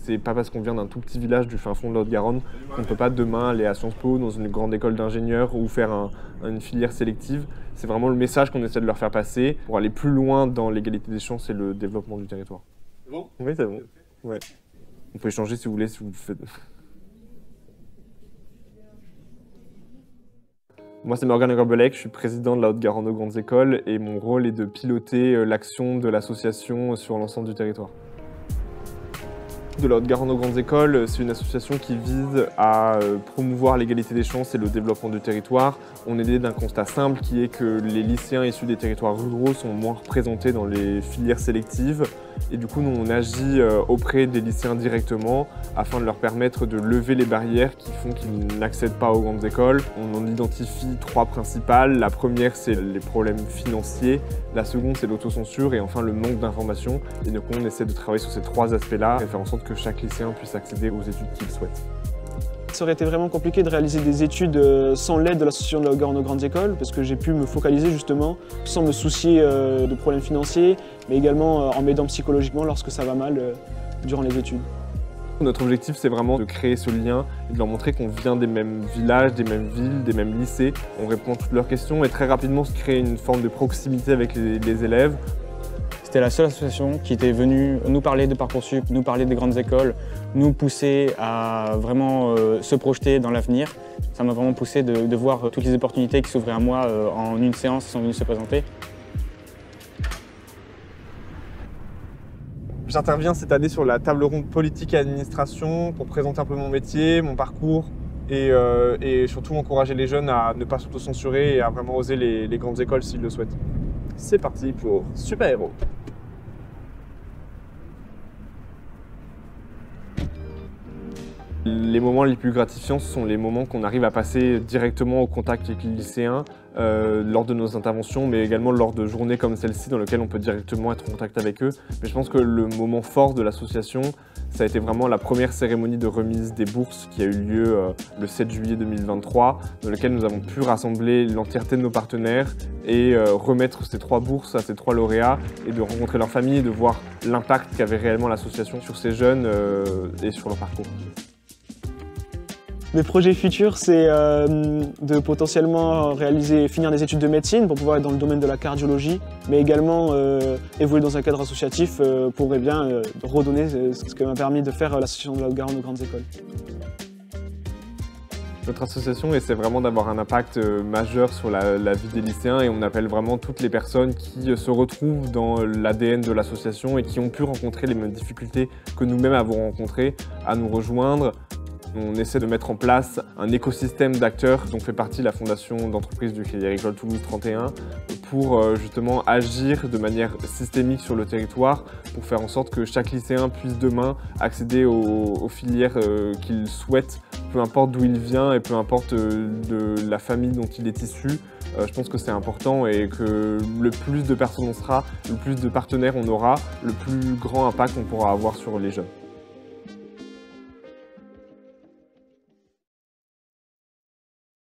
C'est pas parce qu'on vient d'un tout petit village du fin fond de l'Haute-Garonne qu'on ne peut pas demain aller à Sciences Po, dans une grande école d'ingénieurs ou faire une filière sélective. C'est vraiment le message qu'on essaie de leur faire passer pour aller plus loin dans l'égalité des chances et le développement du territoire. C'est bon? Oui, c'est bon. Ouais. On peut échanger si vous voulez, si vous le faites. Moi, c'est Morgan Gorbelec, je suis président de la Haute-Garonne aux Grandes Écoles et mon rôle est de piloter l'action de l'association sur l'ensemble du territoire. De la Haute-Garonne aux Grandes Écoles, c'est une association qui vise à promouvoir l'égalité des chances et le développement du territoire. On est né d'un constat simple qui est que les lycéens issus des territoires ruraux sont moins représentés dans les filières sélectives. Et du coup, nous, on agit auprès des lycéens directement afin de leur permettre de lever les barrières qui font qu'ils n'accèdent pas aux grandes écoles. On en identifie 3 principales. La première, c'est les problèmes financiers. La seconde, c'est l'autocensure. Et enfin, le manque d'informations. Et donc, on essaie de travailler sur ces 3 aspects-là et faire en sorte que chaque lycéen puisse accéder aux études qu'il souhaite. Ça aurait été vraiment compliqué de réaliser des études sans l'aide de l'association de la Haute-Garonne aux Grandes Écoles parce que j'ai pu me focaliser justement sans me soucier de problèmes financiers, mais également en m'aidant psychologiquement lorsque ça va mal durant les études. Notre objectif, c'est vraiment de créer ce lien et de leur montrer qu'on vient des mêmes villages, des mêmes villes, des mêmes lycées. On répond à toutes leurs questions et très rapidement se créer une forme de proximité avec les élèves. C'était la seule association qui était venue nous parler de Parcoursup, nous parler des grandes écoles, nous pousser à vraiment se projeter dans l'avenir. Ça m'a vraiment poussé de voir toutes les opportunités qui s'ouvraient à moi en une séance, qui sont venues se présenter. J'interviens cette année sur la table ronde politique et administration pour présenter un peu mon métier, mon parcours et surtout encourager les jeunes à ne pas s'autocensurer et à vraiment oser les grandes écoles s'ils le souhaitent. C'est parti pour Super Héros. Les moments les plus gratifiants, ce sont les moments qu'on arrive à passer directement au contact avec les lycéens lors de nos interventions, mais également lors de journées comme celle-ci dans lesquelles on peut directement être en contact avec eux. Mais je pense que le moment fort de l'association, ça a été vraiment la première cérémonie de remise des bourses qui a eu lieu le 7 juillet 2023, dans laquelle nous avons pu rassembler l'entièreté de nos partenaires et remettre ces 3 bourses à ces 3 lauréats et de rencontrer leurs familles et de voir l'impact qu'avait réellement l'association sur ces jeunes et sur leur parcours. Mes projets futurs, c'est de potentiellement finir des études de médecine pour pouvoir être dans le domaine de la cardiologie, mais également évoluer dans un cadre associatif pour redonner ce que m'a permis de faire l'association de la Haute-Garonne aux Grandes Écoles. Notre association essaie vraiment d'avoir un impact majeur sur la vie des lycéens et on appelle vraiment toutes les personnes qui se retrouvent dans l'ADN de l'association et qui ont pu rencontrer les mêmes difficultés que nous-mêmes avons rencontrées à nous rejoindre. On essaie de mettre en place un écosystème d'acteurs dont fait partie la fondation d'entreprise du Crédit Agricole Toulouse 31 pour justement agir de manière systémique sur le territoire pour faire en sorte que chaque lycéen puisse demain accéder aux filières qu'il souhaite, peu importe d'où il vient et peu importe de la famille dont il est issu. Je pense que c'est important et que le plus de personnes on sera, le plus de partenaires on aura, le plus grand impact on pourra avoir sur les jeunes.